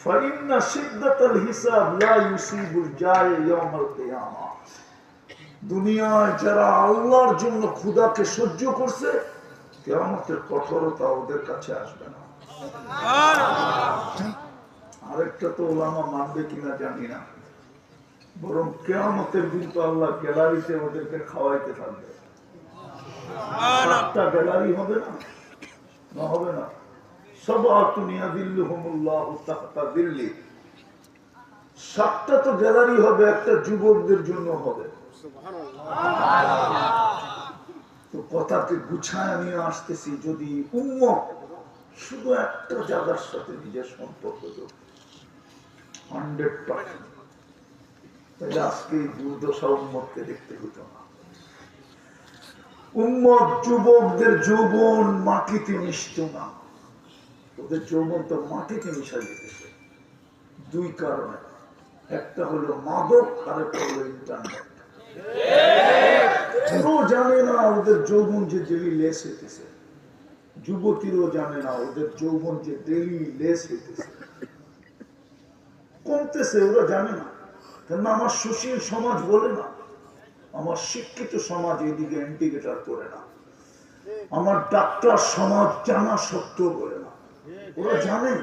ফাইন্না শিদ্দাতাল হিসাব লা ইউসিবুল জায় ইয়াউমাল কিয়ামা। দুনিয়ায় যারা আল্লাহর জন্য ক্ষুধাকে সহ্য করছে, কিয়ামতের কঠোরতা ওদের কাছে আসবে না। আরেকটা তো ওলামা মানবে কিনা জানি না, বরং কিয়ামতের দিন তো আল্লাহ গ্যালারিতে ওদেরকে খাওয়াইতে থাকবে। একটা গ্যালারি হবে না, না হবে না। সাবআতুন ইয়াযিল্লুহুমুল্লাহু তাহতা যিল্লি, সাতটা তো গ্যালারি হবে, একটা যুবকদের জন্য হবে। তো কথাকে গুছায় নিয়ে আসতেছি, যদি উম্মত শুধু একটা জায়গার সাথে নিজের সম্পর্ক যোগ 100%, তাহলে আজকে এই দুর্দশা উম্মতকে দেখতে হতো না। উম্মত যুবকদের যৌবন মাটিতে মিশত না, ওদের যৌবন তো মাটিতে মিশা যেতেছে। দুই কারণে, একটা হলো মাদক, আর একটা হলো ইন্টারনেট। কেউ জানে না ওদের যৌবন যে ডেলি লেস হইতেছে, যুবতীরও জানে না ওদের যৌবন যে ডেলি লেস হইতেছে, কমতেছে, ওরা জানে না। কেন আমার সুশীল সমাজ বলে না, আমার শিক্ষিত সমাজ এদিকে ইন্ডিকেটর করে না, আমার ডাক্তার সমাজ জানা সত্ত্বেও বলে না। ওরা জানে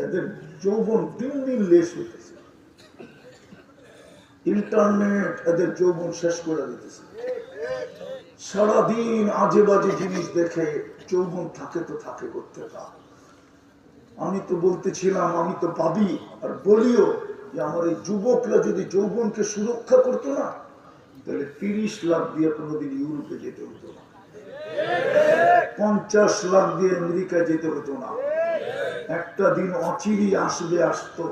এদের যৌবন দিন দিন লেস হইতেছে, ইন্টারনেট এদের যৌবন শেষ করে দিতেছে। সারাদিন আজে বাজে জিনিস দেখে যৌবন থাকে তো থাকে করতে। আমি তো বলতেছিলাম, আমি তো ভাবি আর বলিও যে আমার এই যুবকরা যদি যৌবনকে সুরক্ষা করতো না, তাহলে 30 লাখ দিয়ে কোনোদিন ইউরোপে যেতে হতো না, 50 লাখ দিয়ে আমেরিকা যেতে হতো না। একটা দিন অচিরেই আসবে, আসতো